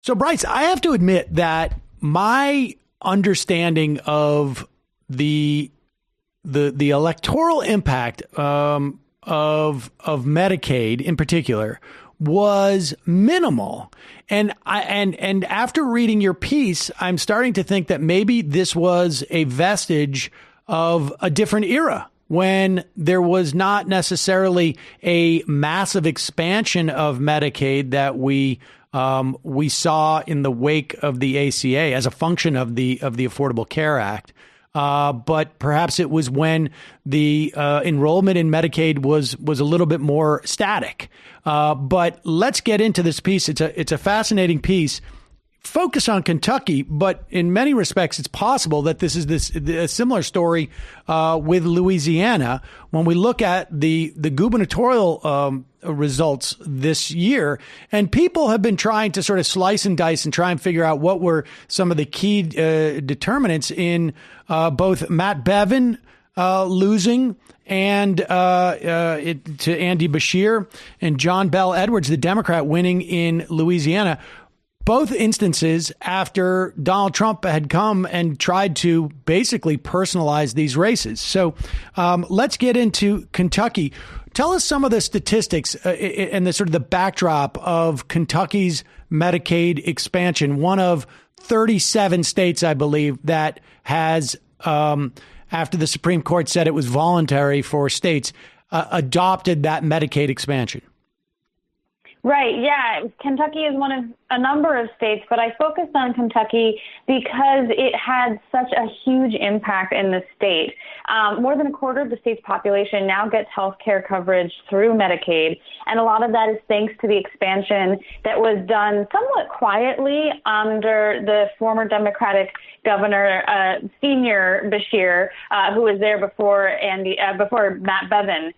So, Bryce, I have to admit that my understanding of the electoral impact of Medicaid in particular was minimal. And after reading your piece, I'm starting to think that maybe this was a vestige of a different era when there was not necessarily a massive expansion of Medicaid that we saw in the wake of the ACA as a function of the Affordable Care Act. But perhaps it was when the enrollment in Medicaid was a little bit more static. But let's get into this piece. It's a fascinating piece. Focus on Kentucky, but in many respects, it's possible that this is a similar story with Louisiana. When we look at the gubernatorial results this year, and people have been trying to sort of slice and dice and try and figure out what were some of the key determinants in both Matt Bevin losing and to Andy Beshear and John Bel Edwards, the Democrat, winning in Louisiana. Both instances after Donald Trump had come and tried to basically personalize these races. So let's get into Kentucky. Tell us some of the statistics and the sort of the backdrop of Kentucky's Medicaid expansion, one of 37 states, I believe, that has, after the Supreme Court said it was voluntary for states, adopted that Medicaid expansion. Right. Yeah. Kentucky is one of a number of states, but I focused on Kentucky because it had such a huge impact in the state. More than a quarter of the state's population now gets health care coverage through Medicaid. And a lot of that is thanks to the expansion that was done somewhat quietly under the former Democratic governor, Senior Beshear, who was there before Matt Bevin.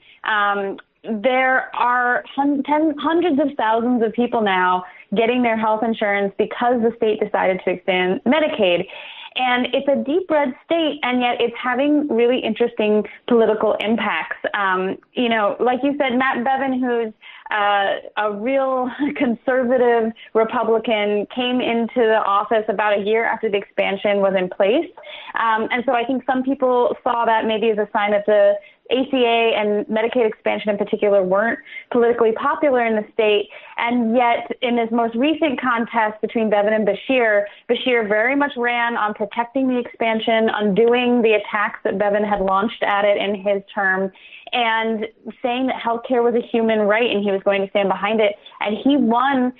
There are hundreds of thousands of people now getting their health insurance because the state decided to expand Medicaid. And it's a deep red state, and yet it's having really interesting political impacts. Like you said, Matt Bevin, who's a real conservative Republican, came into the office about a year after the expansion was in place. And so I think some people saw that maybe as a sign that the ACA and Medicaid expansion in particular weren't politically popular in the state. And yet, in this most recent contest between Bevin and Beshear very much ran on protecting the expansion, undoing the attacks that Bevin had launched at it in his term, and saying that healthcare was a human right and he was going to stand behind it. And he won.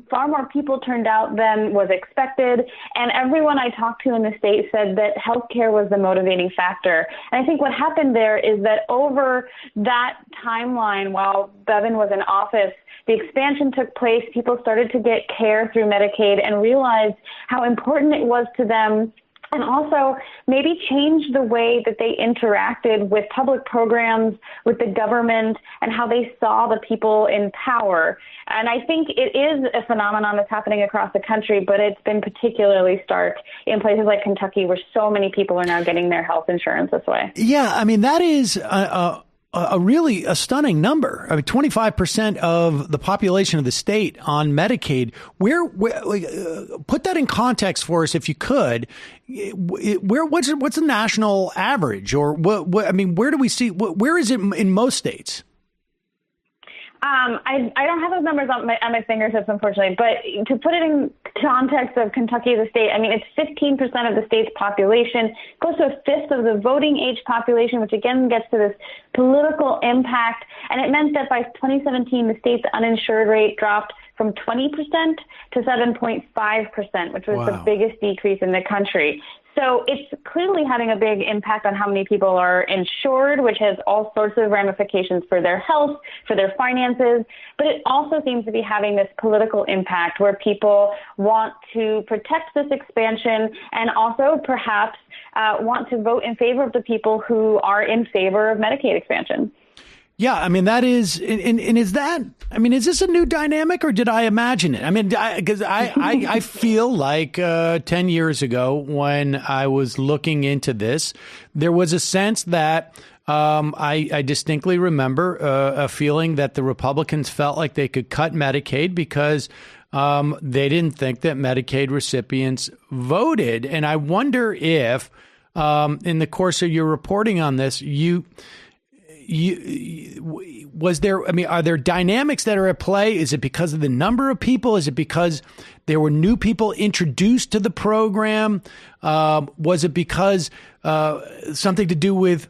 Far more people turned out than was expected. And everyone I talked to in the state said that healthcare was the motivating factor. And I think what happened there is that over that timeline, while Bevin was in office, the expansion took place. People started to get care through Medicaid and realized how important it was to them, and also maybe change the way that they interacted with public programs, with the government, and how they saw the people in power. And I think it is a phenomenon that's happening across the country, but it's been particularly stark in places like Kentucky, where so many people are now getting their health insurance this way. Yeah, I mean, that is a stunning number. I mean, 25% of the population of the state on Medicaid. Where put that in context for us, if you could. What's the national average, or what? I mean, where do we see? Where is it in most states? I don't have those numbers on my fingertips, unfortunately, but to put it in context of Kentucky as a state, I mean, it's 15% of the state's population, close to a fifth of the voting age population, which again gets to this political impact. And it meant that by 2017, the state's uninsured rate dropped from 20% to 7.5%, which was the biggest decrease in the country. So it's clearly having a big impact on how many people are insured, which has all sorts of ramifications for their health, for their finances. But it also seems to be having this political impact where people want to protect this expansion and also perhaps want to vote in favor of the people who are in favor of Medicaid expansion. Yeah, I mean, that is, and is that, I mean, is this a new dynamic, or did I imagine it? I mean, because I feel like 10 years ago when I was looking into this, there was a sense that I distinctly remember a feeling that the Republicans felt like they could cut Medicaid because they didn't think that Medicaid recipients voted. And I wonder if, in the course of your reporting on this, was there, I mean, are there dynamics that are at play? Is it because of the number of people? Is it because there were new people introduced to the program? Was it because something to do with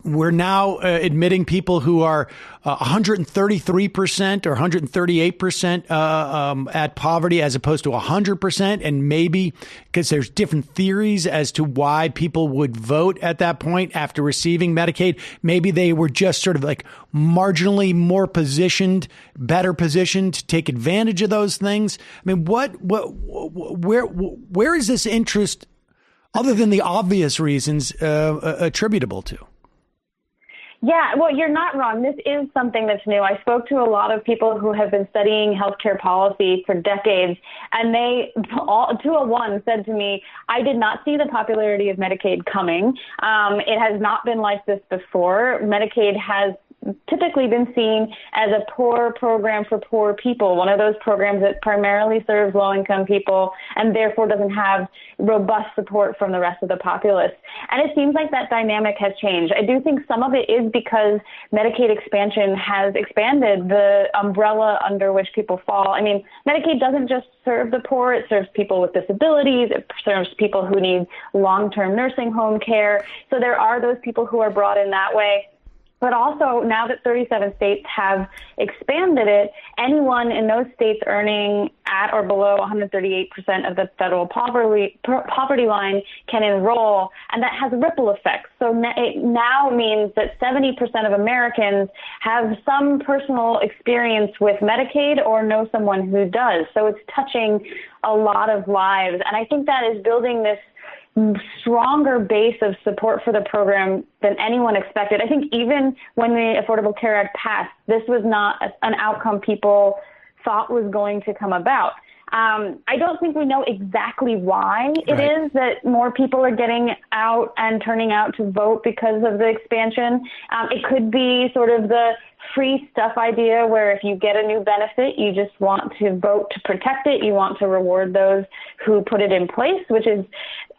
we're now admitting people who are 133% or 138% at poverty as opposed to 100%. And maybe because there's different theories as to why people would vote at that point after receiving Medicaid. Maybe they were just sort of like marginally more positioned, better positioned to take advantage of those things. I mean, where is this interest, other than the obvious reasons, attributable to? Yeah, well, you're not wrong. This is something that's new. I spoke to a lot of people who have been studying healthcare policy for decades, and they all, to a one, said to me, I did not see the popularity of Medicaid coming. It has not been like this before. Medicaid has typically been seen as a poor program for poor people, one of those programs that primarily serves low-income people and therefore doesn't have robust support from the rest of the populace. And it seems like that dynamic has changed. I do think some of it is because Medicaid expansion has expanded the umbrella under which people fall. I mean, Medicaid doesn't just serve the poor. It serves people with disabilities. It serves people who need long-term nursing home care. So there are those people who are brought in that way. But also, now that 37 states have expanded it, anyone in those states earning at or below 138% of the federal poverty line can enroll, and that has ripple effects. So it now means that 70% of Americans have some personal experience with Medicaid or know someone who does. So it's touching a lot of lives. And I think that is building this stronger base of support for the program than anyone expected. I think even when the Affordable Care Act passed, this was not an outcome people thought was going to come about. I don't think we know exactly why it is that more people are getting out and turning out to vote because of the expansion. It could be sort of the free stuff idea where if you get a new benefit, you just want to vote to protect it. You want to reward those who put it in place, which is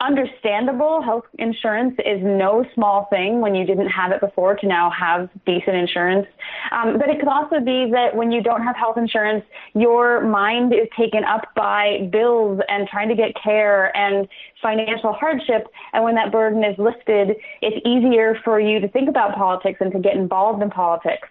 understandable. Health insurance is no small thing when you didn't have it before to now have decent insurance. But it could also be that when you don't have health insurance, your mind is taken up by bills and trying to get care and financial hardship. And when that burden is lifted, it's easier for you to think about politics and to get involved in politics.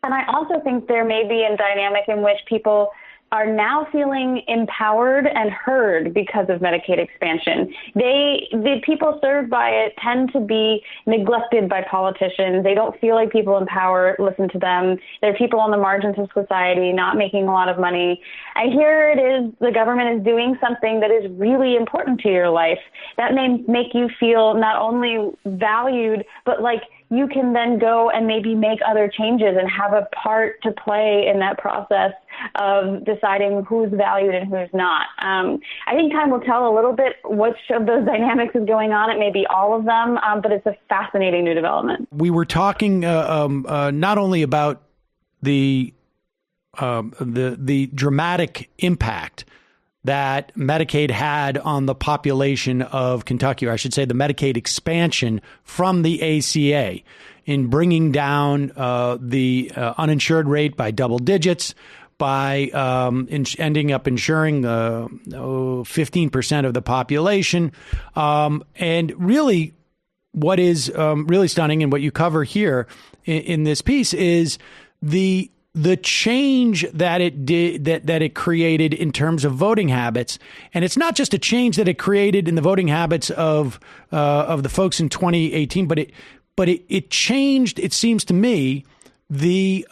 And I also think there may be a dynamic in which people are now feeling empowered and heard because of Medicaid expansion. The people served by it tend to be neglected by politicians. They don't feel like people in power listen to them. They're people on the margins of society, not making a lot of money. And here it is, the government is doing something that is really important to your life. That may make you feel not only valued, but like you can then go and maybe make other changes and have a part to play in that process of deciding who's valued and who's not. I think time will tell a little bit which of those dynamics is going on. It may be all of them, but it's a fascinating new development. We were talking not only about the dramatic impact that Medicaid had on the population of Kentucky, or I should say the Medicaid expansion from the ACA in bringing down the uninsured rate by double digits, by ending up insuring 15% of the population. And really, what is really stunning and what you cover here in this piece is the change that it did, that it created in terms of voting habits. And it's not just a change that it created in the voting habits of the folks in 2018, but it changed, it seems to me, the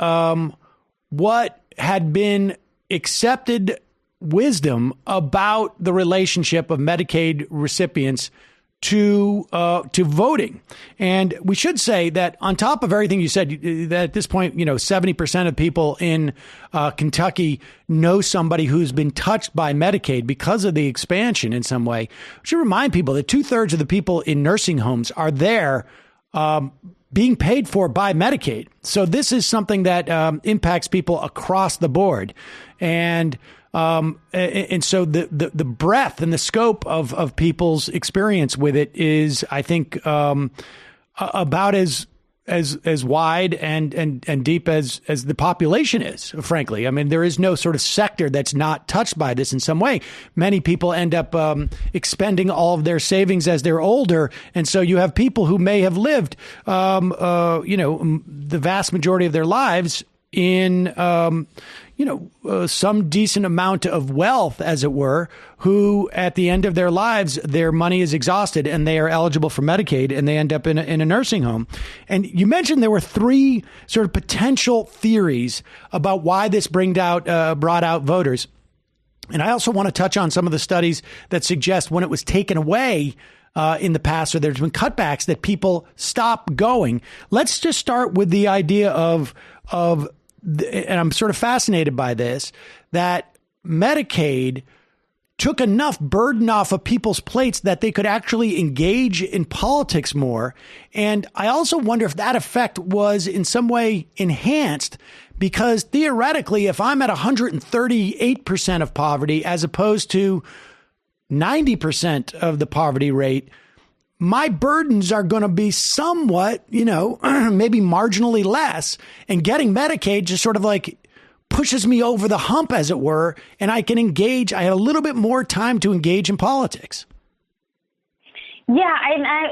what had been accepted wisdom about the relationship of Medicaid recipients to voting. And we should say that on top of everything you said, that at this point, 70% of people in Kentucky know somebody who's been touched by Medicaid because of the expansion in some way. We should remind people that 2/3 of the people in nursing homes are there being paid for by Medicaid. So this is something that impacts people across the board. And And so the breadth and the scope of people's experience with it is, I think, about as wide and deep as the population is, frankly. I mean, there is no sort of sector that's not touched by this in some way. Many people end up expending all of their savings as they're older. And so you have people who may have lived, the vast majority of their lives in, some decent amount of wealth, as it were, who at the end of their lives, their money is exhausted and they are eligible for Medicaid and they end up in a nursing home. And you mentioned there were three sort of potential theories about why this brought out voters. And I also want to touch on some of the studies that suggest when it was taken away in the past, or there's been cutbacks, that people stop going. Let's just start with the idea of and I'm sort of fascinated by this, that Medicaid took enough burden off of people's plates that they could actually engage in politics more. And I also wonder if that effect was in some way enhanced, because theoretically, if I'm at 138% of poverty as opposed to 90% of the poverty rate, my burdens are going to be somewhat, maybe marginally less. And getting Medicaid just sort of like pushes me over the hump, as it were, and I can engage. I had a little bit more time to engage in politics. Yeah,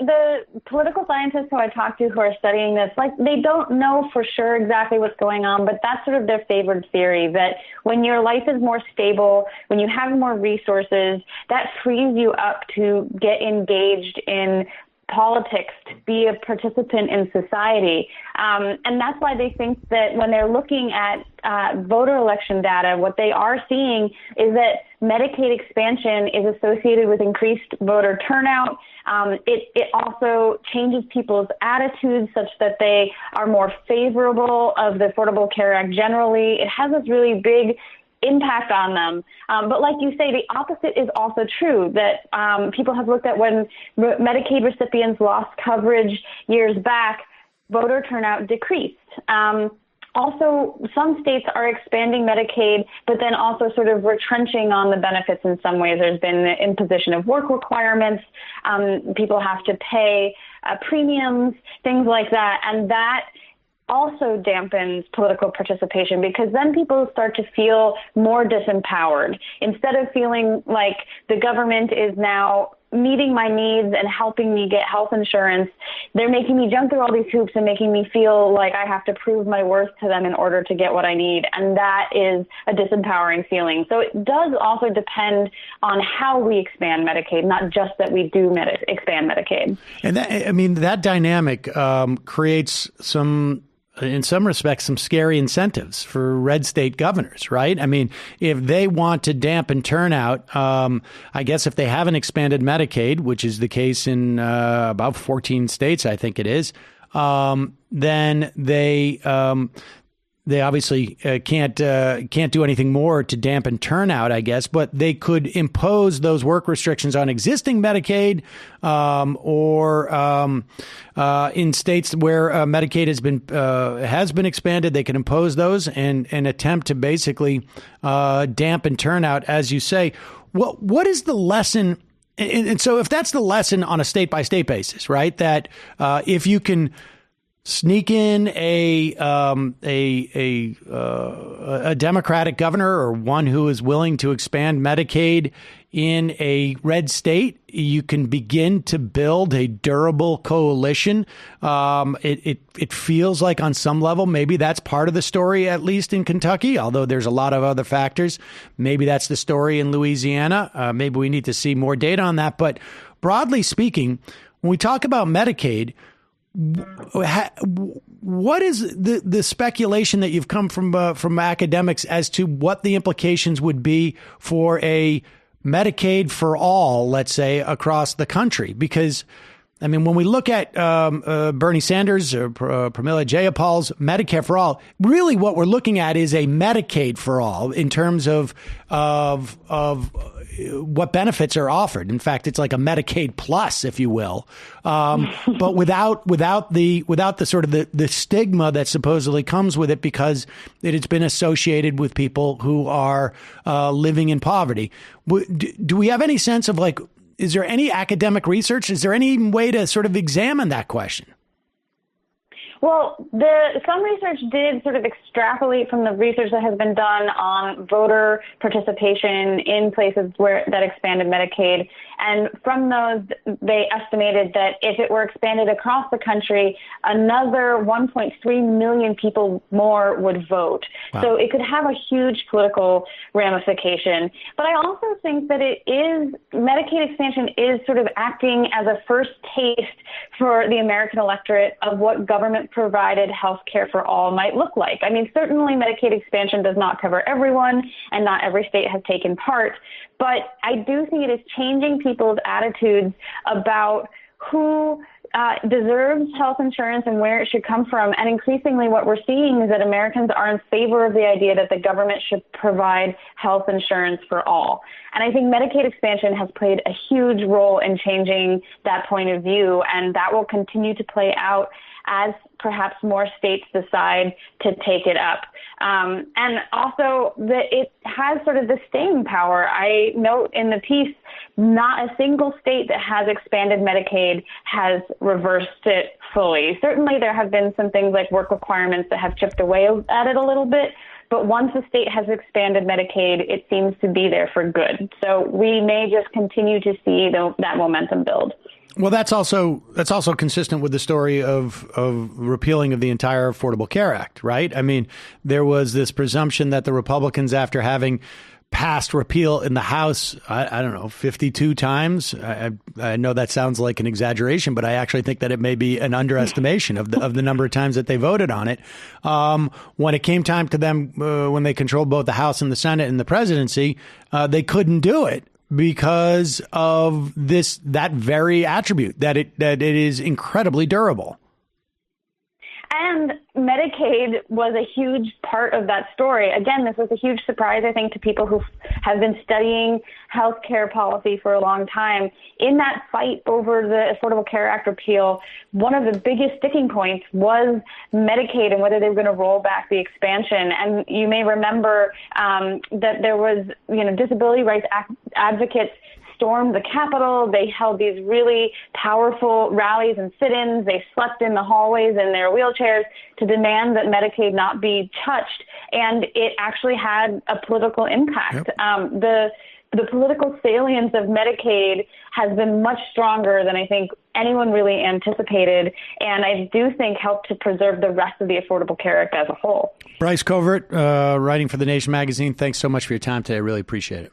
the political scientists who I talked to who are studying this, they don't know for sure exactly what's going on, but that's sort of their favored theory, that when your life is more stable, when you have more resources, that frees you up to get engaged in politics, to be a participant in society. And that's why they think that when they're looking at voter election data, what they are seeing is that Medicaid expansion is associated with increased voter turnout. It also changes people's attitudes such that they are more favorable of the Affordable Care Act generally. It has this really big impact on them. But like you say, the opposite is also true, that people have looked at when Medicaid recipients lost coverage years back, voter turnout decreased. Also, some states are expanding Medicaid, but then also sort of retrenching on the benefits in some ways. There's been the imposition of work requirements. People have to pay premiums, things like that. And that also dampens political participation, because then people start to feel more disempowered. Instead of feeling like the government is now meeting my needs and helping me get health insurance, they're making me jump through all these hoops and making me feel like I have to prove my worth to them in order to get what I need. And that is a disempowering feeling. So it does also depend on how we expand Medicaid, not just that we do expand Medicaid. And that dynamic creates in some respects, some scary incentives for red state governors, right? I mean, if they want to dampen turnout, I guess if they haven't expanded Medicaid, which is the case in about 14 states, I think it is, then they obviously can't do anything more to dampen turnout, I guess, but they could impose those work restrictions on existing Medicaid, or in states where Medicaid has been expanded, they can impose those and attempt to basically dampen turnout, as you say. What is the lesson? And so, if that's the lesson on a state by state basis, right? That if you can sneak in a Democratic governor, or one who is willing to expand Medicaid in a red state, you can begin to build a durable coalition. It feels like on some level, maybe that's part of the story, at least in Kentucky, although there's a lot of other factors. Maybe that's the story in Louisiana. Maybe we need to see more data on that. But broadly speaking, when we talk about Medicaid, what is the speculation that you've come from academics as to what the implications would be for a Medicaid for all, let's say, across the country? Because I mean, when we look at Bernie Sanders or Pramila Jayapal's Medicare for All, really what we're looking at is a Medicaid for all in terms of what benefits are offered. In fact, it's like a Medicaid plus, if you will, but without the sort of the stigma that supposedly comes with it because it has been associated with people who are living in poverty. Do we have any sense of like, is there any academic research? Is there any way to sort of examine that question? Well, some research did sort of extrapolate from the research that has been done on voter participation in places that expanded Medicaid. And from those, they estimated that if it were expanded across the country, another 1.3 million people more would vote. Wow. So it could have a huge political ramification. But I also think that Medicaid expansion is sort of acting as a first taste for the American electorate of what government-provided health care for all might look like. I mean, certainly Medicaid expansion does not cover everyone, and not every state has taken part. But I do think it is changing people's attitudes about who deserves health insurance and where it should come from. And increasingly what we're seeing is that Americans are in favor of the idea that the government should provide health insurance for all. And I think Medicaid expansion has played a huge role in changing that point of view, and that will continue to play out as perhaps more states decide to take it up. And also that it has sort of the staying power. I note in the piece, not a single state that has expanded Medicaid has reversed it fully. Certainly there have been some things like work requirements that have chipped away at it a little bit. But once a state has expanded Medicaid, it seems to be there for good. So we may just continue to see that momentum build. Well, that's also consistent with the story of repealing of the entire Affordable Care Act, right? I mean, there was this presumption that the Republicans, after having passed repeal in the House, I don't know, 52 times. I know that sounds like an exaggeration, but I actually think that it may be an underestimation of the number of times that they voted on it. When it came time to them, when they controlled both the House and the Senate and the presidency, they couldn't do it because of that very attribute, that it is incredibly durable. And Medicaid was a huge part of that story. Again, this was a huge surprise, I think, to people who have been studying healthcare policy for a long time. In that fight over the Affordable Care Act repeal, one of the biggest sticking points was Medicaid and whether they were going to roll back the expansion. And you may remember that there was, disability rights advocates stormed the Capitol. They held these really powerful rallies and sit-ins. They slept in the hallways in their wheelchairs to demand that Medicaid not be touched. And it actually had a political impact. Yep. The political salience of Medicaid has been much stronger than I think anyone really anticipated, and I do think helped to preserve the rest of the Affordable Care Act as a whole. Bryce Covert, writing for The Nation magazine, thanks so much for your time today. I really appreciate it.